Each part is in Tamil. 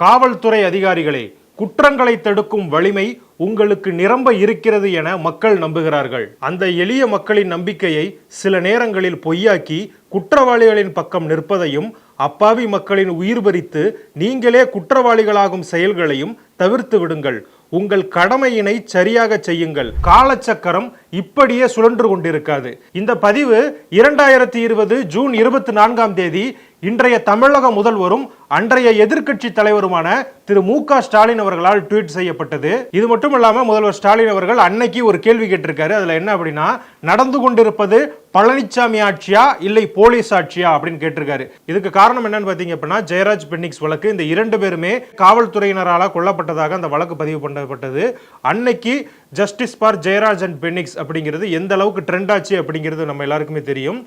காவல்துறை அதிகாரிகளே, குற்றங்களை தடுக்கும் வலிமை உங்களுக்கு நிரம்ப இருக்கிறது என மக்கள் நம்புகிறார்கள். அந்த எளிய மக்களின் நம்பிக்கையை சில நேரங்களில் பொய்யாக்கி குற்றவாளிகளின் பக்கம் நிற்பதையும் அப்பாவி மக்களின் உயிர் பறித்து நீங்களே குற்றவாளிகளாகும் செயல்களையும் தவிர்த்து விடுங்கள். உங்கள் கடமையினை சரியாக செய்யுங்கள். காலச்சக்கரம் இப்படியே சுழன்று கொண்டிருக்காது. இந்த பதிவு 2020 ஜூன் 24 இன்றைய தமிழக முதல்வரும் அன்றைய எதிர்க்கட்சி தலைவருமான திரு மு.க. ஸ்டாலின் அவர்களால் ட்வீட் செய்யப்பட்டது. இது மட்டும் இல்லாம முதல்வர் ஸ்டாலின் அவர்கள் அன்னைக்கு ஒரு கேள்வி கேட்டிருக்காரு. அதுல என்ன அப்படின்னா, நடந்து கொண்டிருப்பது பழனிசாமி ஆட்சியா இல்லை போலீஸ் ஆட்சியா அப்படின்னு கேட்டிருக்காரு. இதுக்கு காரணம் என்னன்னு பாத்தீங்க அப்படின்னா, ஜெயராஜ் பென்னிக்ஸ் வழக்கு. இந்த 2 பேருமே காவல்துறையினரால கொல்லப்பட்டதாக அந்த வழக்கு பதிவு பண்ணப்பட்டது. அன்னைக்கு justice for Jeyaraj and Bennix அப்படிங்கிறது எந்த அளவுக்கு ட்ரெண்ட் ஆச்சு அப்படிங்கிறது நம்ம எல்லாருக்குமே தெரியும்.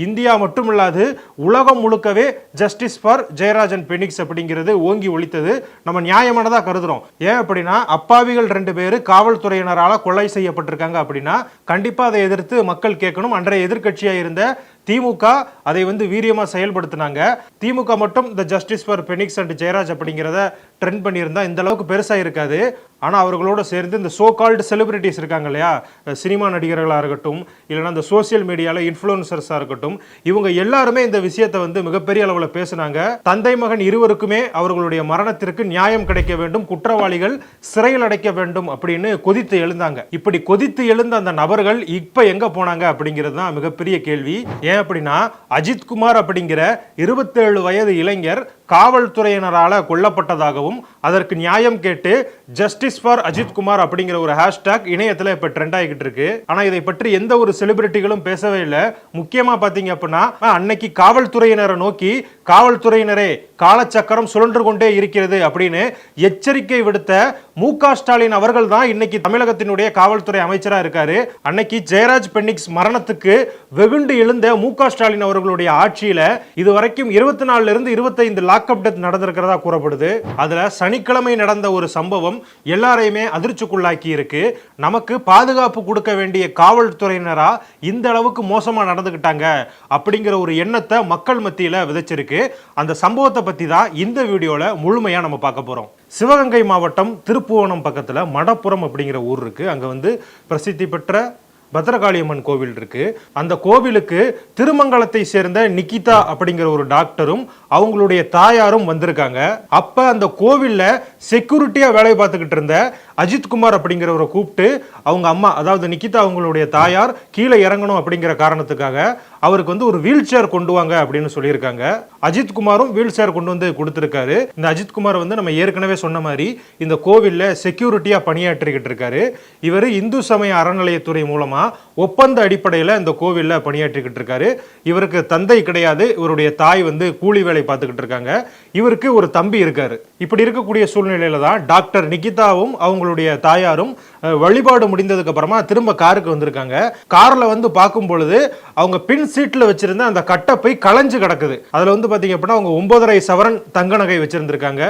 இந்தியா மட்டும் இல்லாது உலகம் முழுக்கவே justice for Jeyaraj and Bennix அப்படிங்கிறது ஓங்கி ஒலித்தது. நம்ம நியாயமானதா கருதுறோம். ஏன் அப்படின்னா, அப்பாவிகள் 2 பேர் காவல்துறையினரால கொலை செய்யப்பட்டிருக்காங்க அப்படின்னா கண்டிப்பா அதை எதிர்த்து மக்கள் கேட்கணும். அன்றைய எதிர்க்கட்சியா இருந்த திமுக அதை வீரியமா செயல்படுத்தினாங்க. திமுக மட்டும் இந்த justice for Bennix and Jeyaraj அப்படிங்கிறத ட்ரெண்ட் பண்ணியிருந்தா இந்த அளவுக்கு பெருசா இருக்காது. ஆனா அவர்களோட சேர்ந்து இந்த சோ கால்டு செலிபிரிட்டிஸ் இருக்காங்க இல்லையா, சினிமா நடிகர்களா இருக்கட்டும், இல்லைன்னா இந்த சோசியல் மீடியால இன்ஃப்ளூயன்சர்ஸா இருக்கட்டும், இவங்க எல்லாருமே இந்த விஷயத்தை மிகப்பெரிய அளவுல பேசினாங்க. தந்தை மகன் இருவருக்குமே அவர்களுடைய மரணத்திற்கு நியாயம் கிடைக்க வேண்டும், குற்றவாளிகள் சிறையில் அடைக்க வேண்டும் அப்படின்னு கொதித்து எழுந்தாங்க. இப்படி கொதித்து எழுந்த அந்த நபர்கள் இப்ப எங்க போனாங்க அப்படிங்கிறது தான் மிகப்பெரிய கேள்வி. ஏன் அப்படின்னா, அஜித்குமார் அப்படிங்கிற 27 வயது இளைஞர் காவல்துறையினரால கொல்லப்பட்டதாகவும் அதற்கு நியாயம் கேட்டு ஜஸ்டிஸ் ஃபார் அஜித்குமார் அப்படிங்கிற ஒரு ஹேஷ்டாக் இணையத்துல இப்ப ட்ரெண்ட் ஆகிட்டு இருக்கு. ஆனா இதை பற்றி எந்த ஒரு செலிபிரிட்டிகளும் பேசவே இல்லை. முக்கியமா பாத்தீங்க அப்படின்னா, அன்னைக்கு காவல்துறையினரை நோக்கி காவல்துறையினரே காலச்சக்கரம் சுழன்று கொண்டே இருக்கிறது அப்படின்னு எச்சரிக்கை விடுத்த மு.க. ஸ்டாலின் அவர்கள் தான் இன்னைக்கு தமிழகத்தினுடைய காவல்துறை அமைச்சரா இருக்காரு. அன்னைக்கு ஜெயராஜ் பென்னிக்ஸ் மரணத்துக்கு வெகுண்டு எழுந்த மு.க. ஸ்டாலின் அவர்களுடைய ஆட்சியில இதுவரைக்கும் 24 இருந்து 25 லாக்அப் டெத் நடந்திருக்கிறதா கூறப்படுது. அதுல சனிக்கிழமை நடந்த ஒரு சம்பவம் எல்லாரையுமே அதிர்ச்சிக்குள்ளாக்கி இருக்கு. நமக்கு பாதுகாப்பு கொடுக்க வேண்டிய காவல்துறையினரா இந்த அளவுக்கு மோசமா நடந்துகிட்டாங்க அப்படிங்கிற ஒரு எண்ணத்தை மக்கள் மத்தியில விதைச்சிருக்கு. அந்த சம்பவத்தை பத்தி தான் இந்த வீடியோல முழுமையா நம்ம பார்க்க போறோம். சிவகங்கை மாவட்டம் திருப்புவனம் பக்கத்துல மடப்புறம் அப்படிங்கிற ஊர் இருக்கு. அங்க பிரசித்தி பெற்ற பத்ரகாளியம்மன் கோவில் இருக்கு. அந்த கோவிலுக்கு திருமங்கலத்தை சேர்ந்த நிகிதா அப்படிங்கிற ஒரு டாக்டரும் அவங்களுடைய தாயாரும் வந்திருக்காங்க. அப்ப அந்த கோவில்ல செக்யூரிட்டியா வேலை பார்த்துக்கிட்டு இருந்த அஜித்குமார் அப்படிங்கிறவரை கூப்பிட்டு அவங்க அம்மா, அதாவது நிகிதா அவங்களுடைய தாயார் கீழே இறங்கணும் அப்படிங்கிற காரணத்துக்காக அவருக்கு ஒரு வீல் சேர் கொண்டு வாங்க அப்படின்னு சொல்லியிருக்காங்க. அஜித்குமாரும் வீல் சேர் கொண்டு கொடுத்திருக்காரு. இந்த அஜித்குமார் நம்ம ஏற்கனவே சொன்ன மாதிரி இந்த கோவில்ல செக்யூரிட்டியா பணியாற்றிக்கிட்டு இருக்காரு. இவர் இந்து சமய அறநிலையத்துறை மூலமா ஒப்பந்த அடிப்படையில் இந்த கோவில்ல பணியாற்றிக்கிட்டு இருக்காரு. இவருக்கு தந்தை கிடையாது. இவருடைய தாய் கூலி வேலை பார்த்துக்கிட்டு இருக்காங்க. இவருக்கு ஒரு தம்பி இருக்காரு. இப்படி இருக்கக்கூடிய சூழ்நிலையில தான் டாக்டர் நிகிதாவும் அவங்களுடைய தாயாரும் வழிபாடு முடிந்ததுக்கு அப்புறமா திரும்ப காருக்கு வந்திருக்காங்க. கார்ல பார்க்கும் பொழுது அவங்க பின் சீட்ல வச்சிருந்த அந்த கட்டப்பை களைஞ்சு கிடக்குது. அதுல பாத்தீங்க அப்படின்னா அவங்க 9.5 சவரன் தங்க நகை வச்சிருந்திருக்காங்க.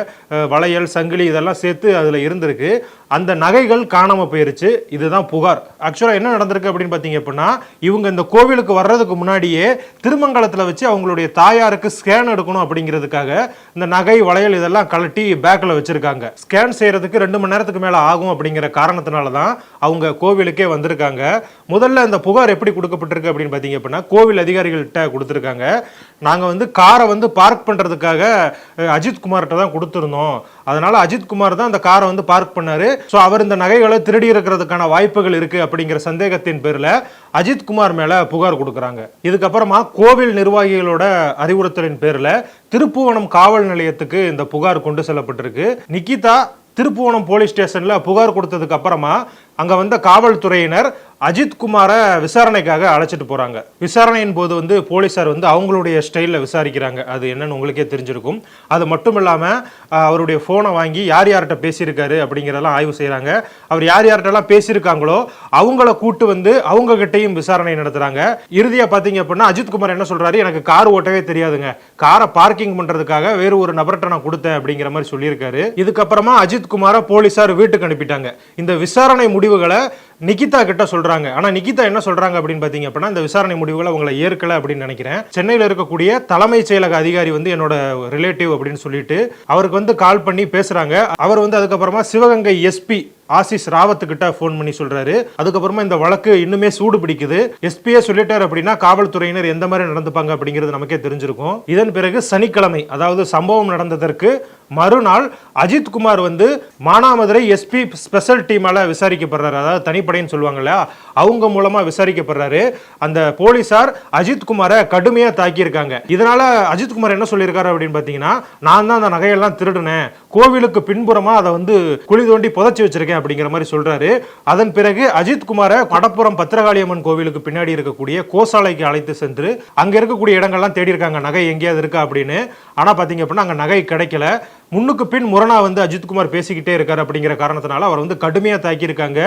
வளையல், சங்கிலி இதெல்லாம் சேர்த்து அதுல இருந்திருக்கு. அந்த நகைகள் காணாம போயிருச்சு. இதுதான் புகார். ஆக்சுவலா என்ன நடந்திருக்கு அப்படின்னு பாத்தீங்க அப்படின்னா, இவங்க இந்த கோவிலுக்கு வர்றதுக்கு முன்னாடியே திருமங்கலத்துல வச்சு அவங்களுடைய தாயாருக்கு ஸ்கேன் எடுக்கணும் அப்படிங்கிறதுக்காக இந்த நகை, வளையல் இதெல்லாம் கழட்டி பேக்ல வச்சிருக்காங்க. ஸ்கேன் செய்யறதுக்கு 2 மணி நேரத்துக்கு மேல ஆகும் அப்படிங்கிற காரணத்தினாலதான் அவங்க கோவிலுக்கே வந்திருக்காங்க. முதல்ல இந்த புகார் எப்படி கொடுக்கப்பட்டிருக்கு அப்படின்னு பாத்தீங்க அப்படின்னா, கோவில் அதிகாரிகள்கிட்ட கொடுத்திருக்காங்க. நாங்க காரை பார்க் பண்றதுக்காக அஜித்குமார்கிட்ட தான் கொடுத்திருந்தோம். அதனால அஜித்குமார் தான் அந்த காரை பார்க் பண்ணாரு. சோ அவர் இந்த நகைகளை திருடி இருக்கிறதுக்கான வாய்ப்புகள் இருக்கு அப்படிங்கிற சந்தேகத்தின் பேர்ல அஜித்குமார் மேல புகார் கொடுக்கறாங்க. இதுக்கப்புறமா கோவில் நிர்வாகிகளோட அறிவுறுத்தலின் பேர்ல திருப்புவனம் காவல் நிலையத்துக்கு இந்த புகார் கொண்டு செல்லப்பட்டிருக்கு. நிகிதா திருப்புவனம் போலீஸ் ஸ்டேஷன்ல புகார் கொடுத்ததுக்கு அப்புறமா அங்க வந்த காவல்துறையினர் அஜித்குமாரை விசாரணைக்காக அழைச்சிட்டு போறாங்க. விசாரணையின் போது போலீசார் அவங்களுடைய ஸ்டைல்ல விசாரிக்கிறாங்க. அது என்னன்னு உங்களுக்கே தெரிஞ்சிருக்கும். அது மட்டும் இல்லாம அவருடைய போனை வாங்கி யார் யார்கிட்ட பேசியிருக்காரு அப்படிங்கிறதெல்லாம் ஆய்வு செய்யறாங்க. அவர் யார் யார்கிட்டலாம் பேசியிருக்காங்களோ அவங்கள கூட்டு அவங்க கிட்டையும் விசாரணை நடத்துறாங்க. இறுதியா பாத்தீங்க அப்படின்னா அஜித்குமார் என்ன சொல்றாரு, எனக்கு கார் ஓட்டவே தெரியாதுங்க, காரை பார்க்கிங் பண்றதுக்காக வேறு ஒரு நபர்கிட்ட நான் கொடுத்தேன் அப்படிங்கிற மாதிரி சொல்லியிருக்காரு. இதுக்கப்புறமா அஜித்குமாரை போலீசார் வீட்டுக்கு அனுப்பிட்டாங்க. இந்த விசாரணை முடிவுகளை நிகிதா கிட்ட சொல்றாங்க. சொல்றாங்க. ஆனா நிகிதா என்ன சொல்றாங்க அப்படின்னு பாத்தீங்க அப்படின்னா, இந்த விசாரணை முடிவுகளை அவங்களை ஏற்கல அப்படின்னு நினைக்கிறேன். சென்னையில் இருக்கக்கூடிய தலைமைச் செயலக அதிகாரி வந்து என்னோட ரிலேட்டிவ் அப்படின்னு சொல்லிட்டு அவருக்கு வந்து கால் பண்ணி பேசுறாங்க. அவர் வந்து அதுக்கப்புறமா சிவகங்கை எஸ்பி ஆசிஸ் ராவத்து கிட்ட போன் பண்ணி சொல்றாரு. அதுக்கப்புறமா இந்த வழக்கு இன்னுமே சூடு பிடிக்குது. எஸ்பியே சொல்லிட்டார் அப்படின்னா காவல்துறையினர் எந்த மாதிரி நடந்துப்பாங்க அப்படிங்கிறது நமக்கே தெரிஞ்சிருக்கும். இதன் பிறகு சனிக்கிழமை, அதாவது சம்பவம் நடந்ததற்கு மறுநாள் அஜித்குமார் வந்து மானாமதுரை எஸ்பி ஸ்பெஷல் டீமால விசாரிக்கப்படுறாரு. அதாவது தனிப்படைன்னு சொல்லுவாங்கல்ல, அவங்க மூலமா விசாரிக்கப்படுறாரு. அந்த போலீசார் அஜித்குமாரை கடுமையா தாக்கியிருக்காங்க. இதனால அஜித்குமார் என்ன சொல்லியிருக்காரு அப்படின்னு பாத்தீங்கன்னா, நான் தான் அந்த நகையெல்லாம் திருடுனேன், கோவிலுக்கு பின்புறமா அதை வந்து குழி தோண்டி புதைச்சி வச்சிருக்கேன் அப்படிங்கிற மாதிரி சொல்றாரு. அதன் பிறகு அஜித்குமாரை கடப்புறம் பத்திரகாளியம்மன் கோவிலுக்கு பின்னாடி இருக்கக்கூடிய கோசாலைக்கு அழைத்து சென்று அங்க இருக்கக்கூடிய இடங்கள்லாம் தேடி இருக்காங்க, நகை எங்கேயாவது இருக்கா அப்படின்னு. ஆனா பாத்தீங்க அப்படின்னா அங்க நகை கிடைக்கல. முன்னுக்கு பின் முரணா வந்து அஜித்குமார் பேசிக்கிட்டே இருக்காரு அப்படிங்கிற காரணத்தினால அவர் வந்து கடுமையா தாக்கியிருக்காங்க.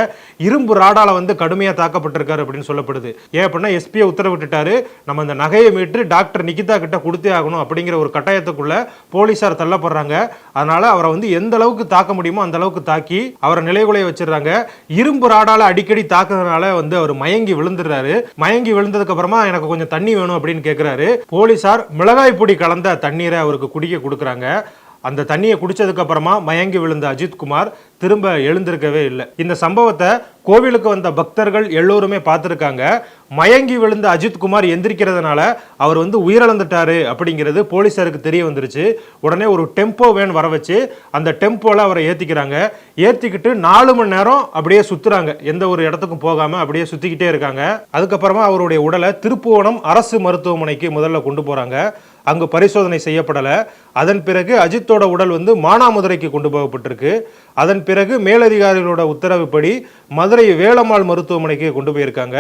இரும்பு ராடால வந்து கடுமையா தாக்கப்பட்டிருக்காரு அப்படின்னு சொல்லப்படுது. ஏன் அப்படின்னா எஸ்பியை உத்தரவிட்டுட்டாரு, நம்ம இந்த நகையை மீட்டு டாக்டர் நிகிதா கிட்ட கொடுத்தே ஆகணும் அப்படிங்கிற ஒரு கட்டாயத்துக்குள்ள போலீசார் தள்ளப்படுறாங்க. அதனால அவரை வந்து எந்த அளவுக்கு தாக்க முடியுமோ அந்த அளவுக்கு தாக்கி அவரை நிலைகுலைய வச்சிடறாங்க. இரும்பு ராடால அடிக்கடி தாக்குறதுனால வந்து அவர் மயங்கி விழுந்துடுறாரு. மயங்கி விழுந்ததுக்கு அப்புறமா எனக்கு கொஞ்சம் தண்ணி வேணும் அப்படின்னு கேட்கிறாரு. போலீசார் மிளகாய் பொடி கலந்த தண்ணீரை அவருக்கு குடிக்க கொடுக்குறாங்க. அந்த தண்ணியை குடிச்சதுக்கு அப்புறமா மயங்கி விழுந்த அஜித்குமார் திரும்ப எழுந்திருக்கவே இல்லை. இந்த சம்பவத்தை கோவிலுக்கு வந்த பக்தர்கள் எல்லோருமே பார்த்துருக்காங்க. மயங்கி விழுந்த அஜித்குமார் எந்திரிக்கிறதுனால அவர் வந்து உயிரிழந்துட்டாரு அப்படிங்கிறது போலீசாருக்கு தெரிய வந்துருச்சு. உடனே ஒரு டெம்போ வேன் வர வச்சு அந்த டெம்போல அவரை ஏற்றிக்கிறாங்க. ஏற்றிக்கிட்டு 4 மணி நேரம் அப்படியே சுத்துறாங்க, எந்த ஒரு இடத்துக்கும் போகாம அப்படியே சுத்திக்கிட்டே இருக்காங்க. அதுக்கப்புறமா அவருடைய உடலை திருப்புவனம் அரசு மருத்துவமனைக்கு முதல்ல கொண்டு போறாங்க. அங்கு பரிசோதனை செய்யப்படல. அதன் பிறகு அஜித்தோட உடல் வந்து மானாமதுரைக்கு கொண்டு போகப்பட்டிருக்கு. அதன் பிறகு மேலதிகாரிகளோட உத்தரவுப்படி மதுரை வேலம்மாள் மருத்துவமனைக்கு கொண்டு போயிருக்காங்க.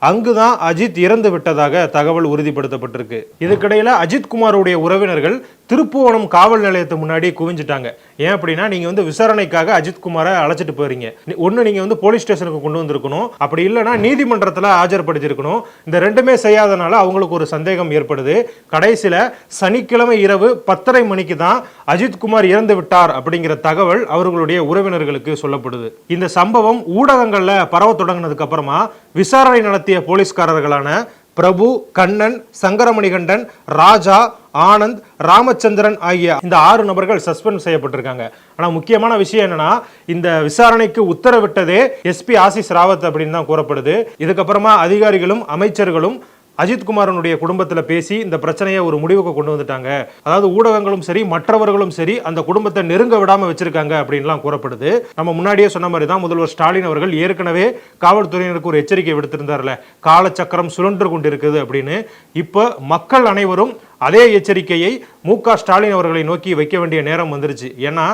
அங்குதான் அஜித் இறந்து விட்டதாக தகவல் உறுதிப்படுத்தப்பட்டிருக்கு. இதுக்கிடையில அஜித்குமாருடைய உறவினர்கள் திருப்புவனம் காவல் நிலையத்தை முன்னாடி குவிஞ்சிட்டாங்க. ஏன் அப்படின்னா, நீங்க வந்து விசாரணைக்காக அஜித்குமாரை அழைச்சிட்டு போறீங்க, ஒன்னு நீங்க வந்து போலீஸ் ஸ்டேஷனுக்கு கொண்டு வந்திருக்கணும், அப்படி இல்லைன்னா நீதிமன்றத்தில் ஆஜர்படுத்திருக்கணும். இந்த ரெண்டுமே செய்யாதனால அவங்களுக்கு ஒரு சந்தேகம் ஏற்படுது. கடைசியில சனிக்கிழமை இரவு 10:30 மணிக்கு தான் அஜித்குமார் இறந்து விட்டார் அப்படிங்கிற தகவல் அவர்களுடைய உறவினர்களுக்கு சொல்லப்படுது. இந்த சம்பவம் ஊடகங்கள்ல பரவ தொடங்கினதுக்கு அப்புறமா விசாரணை நடத்திய போலீஸ்காரர்களான பிரபு, கண்ணன், சங்கரமணிகண்டன், ராஜா, ஆனந்த், ராமச்சந்திரன் ஆகிய இந்த 6 நபர்கள் சஸ்பெண்ட் செய்யப்பட்டிருக்காங்க. ஆனா முக்கியமான விஷயம் என்னன்னா, இந்த விசாரணைக்கு உத்தரவிட்டதே எஸ்பி ஆசிஸ் ராவத் அப்படின்னு தான் கூறப்படுது. இதுக்கப்புறமா அதிகாரிகளும் அமைச்சர்களும் அஜித்குமாரனுடைய குடும்பத்தில் பேசி இந்த பிரச்சனையை ஒரு முடிவுக்கு கொண்டு வந்துட்டாங்க. அதாவது ஊடகங்களும் சரி மற்றவர்களும் சரி அந்த குடும்பத்தை நெருங்க விடாம வச்சிருக்காங்க அப்படின்லாம் கூறப்படுது. நம்ம முன்னாடியே சொன்ன மாதிரி தான் முதல்வர் ஸ்டாலின் அவர்கள் ஏற்கனவே காவல்துறையினருக்கு ஒரு எச்சரிக்கை விடுத்திருந்தார்ல, காலச்சக்கரம் சுழன்று கொண்டிருக்குது அப்படின்னு. இப்போ மக்கள் அனைவரும் அதே எச்சரிக்கையை மு.க. ஸ்டாலின் அவர்களை நோக்கி வைக்க வேண்டிய நேரம் வந்துருச்சு. ஏன்னா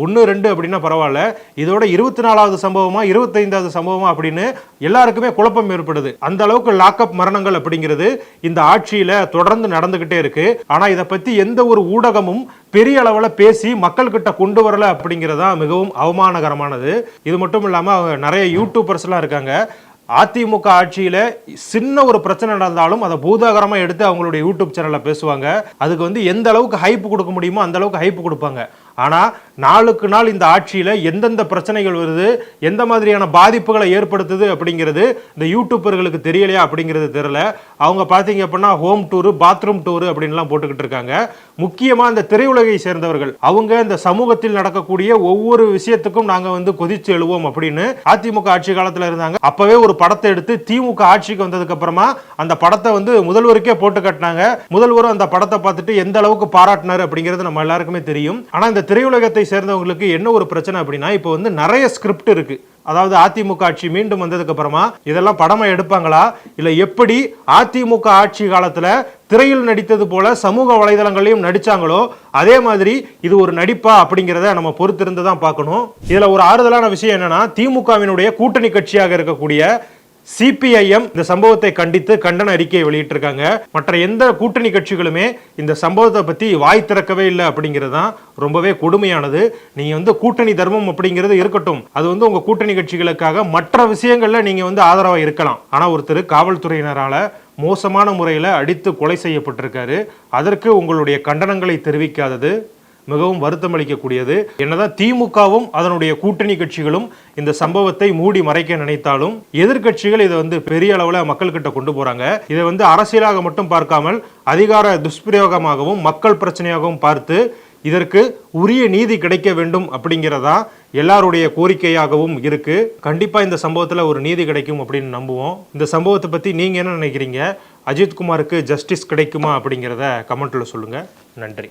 1, 2 அப்படின்னா பரவாயில்ல, இதோட 24வது சம்பவமா 25வது சம்பவமா அப்படின்னு எல்லாருக்குமே குழப்பம் ஏற்படுது. அந்த அளவுக்கு லாக்அப் மரணங்கள் அப்படிங்கிறது இந்த ஆட்சியில தொடர்ந்து நடந்துகிட்டே இருக்கு. ஆனா இதை பத்தி எந்த ஒரு ஊடகமும் பெரிய அளவுல பேசி மக்கள் கிட்ட கொண்டு வரல அப்படிங்கிறதா மிகவும் அவமானகரமானது. இது மட்டும் இல்லாம நிறைய யூடியூபர்ஸ் எல்லாம் இருக்காங்க. அதிமுக ஆட்சியில சின்ன ஒரு பிரச்சனை நடந்தாலும் அதை பூதாகரமா எடுத்து அவங்களுடைய யூடியூப் சேனல்ல பேசுவாங்க. அதுக்கு வந்து எந்த அளவுக்கு ஹைப் கொடுக்க முடியுமோ அந்த அளவுக்கு ஹைப் கொடுப்பாங்க. ஆனா நாளுக்கு நாள் இந்த ஆட்சியில எந்தெந்த பிரச்சனைகள் வருது, எந்த மாதிரியான பாதிப்புகளை ஏற்படுத்துது அப்படிங்கிறது இந்த யூடியூபர்களுக்கு தெரியலையா அப்படிங்கிறது தெரியல. அவங்க பாத்தீங்க அப்படின்னா ஹோம் டூரு, பாத்ரூம் டூரு அப்படின்லாம் போட்டுக்கிட்டு இருக்காங்க. முக்கியமா இந்த திரையுலகை சேர்ந்தவர்கள் அவங்க இந்த சமூகத்தில் நடக்கக்கூடிய ஒவ்வொரு விஷயத்துக்கும் நாங்க வந்து கொதிச்சு எழுவோம் அப்படின்னு அதிமுக ஆட்சி காலத்துல இருந்தாங்க. அப்பவே ஒரு படத்தை எடுத்து திமுக ஆட்சிக்கு வந்ததுக்கு அப்புறமா அந்த படத்தை வந்து முதல்வருக்கே போட்டு கட்டினாங்க. முதல்வரும் அந்த படத்தை பார்த்துட்டு எந்த அளவுக்கு பாராட்டினார் அப்படிங்கிறது நம்ம எல்லாருக்குமே தெரியும். ஆனா இந்த திரையுலகத்தை சேர்ந்தவங்களுக்கு என்ன ஒரு பிரச்சனை அப்படின்னா, இப்போ வந்து நிறைய ஸ்கிரிப்ட் இருக்கு. அதாவது அதிமுக ஆட்சி மீண்டும் வந்ததுக்கு அப்புறமா இதெல்லாம் படமா எடுப்பாங்களா, இல்ல எப்படி அதிமுக ஆட்சி காலத்துல திரையில் நடித்தது போல சமூக வலைதளங்களையும் நடிச்சாங்களோ அதே மாதிரி இது ஒரு நடிப்பா அப்படிங்கிறத நம்ம பொறுத்திருந்து தான் பார்க்கணும். இதுல ஒரு ஆறுதலான விஷயம் என்னன்னா, திமுகவினுடைய கூட்டணி கட்சியாக இருக்கக்கூடிய சிபிஐஎம் இந்த சம்பவத்தை கண்டித்து கண்டன அறிக்கையை வெளியிட்டிருக்காங்க. மற்ற எந்த கூட்டணி கட்சிகளுமே இந்த சம்பவத்தை பத்தி வாய் திறக்கவே இல்லை அப்படிங்கிறது தான் ரொம்பவே கொடுமையானது. நீங்க வந்து கூட்டணி தர்மம் அப்படிங்கிறது இருக்கட்டும், அது வந்து உங்க கூட்டணி கட்சிகளுக்காக மற்ற விஷயங்கள்ல நீங்க வந்து ஆதரவா இருக்கலாம். ஆனா ஒருத்தர் காவல்துறையினரால மோசமான முறையில் அடித்து கொலை செய்யப்பட்டிருக்காரு. அதற்கு உங்களுடைய கண்டனங்களை தெரிவிக்காதது மிகவும் வருத்தம் அளிக்கக்கூடியது. என்னதான் திமுகவும் அதனுடைய கூட்டணி கட்சிகளும் இந்த சம்பவத்தை மூடி மறைக்க நினைத்தாலும் எதிர்கட்சிகள் இதை பெரிய அளவில் மக்கள்கிட்ட கொண்டு போறாங்க. இதை அரசியலாக மட்டும் பார்க்காமல் அதிகார துஷ்பிரயோகமாகவும் மக்கள் பிரச்சனையாகவும் பார்த்து இதற்கு உரிய நீதி கிடைக்க வேண்டும் அப்படிங்கிறதா எல்லாருடைய கோரிக்கையாகவும் இருக்கு. கண்டிப்பா இந்த சம்பவத்தில் ஒரு நீதி கிடைக்கும் அப்படின்னு நம்புவோம். இந்த சம்பவத்தை பத்தி நீங்க என்ன நினைக்கிறீங்க? அஜித்குமாருக்கு ஜஸ்டிஸ் கிடைக்குமா அப்படிங்கிறத கமெண்ட்ல சொல்லுங்க. நன்றி.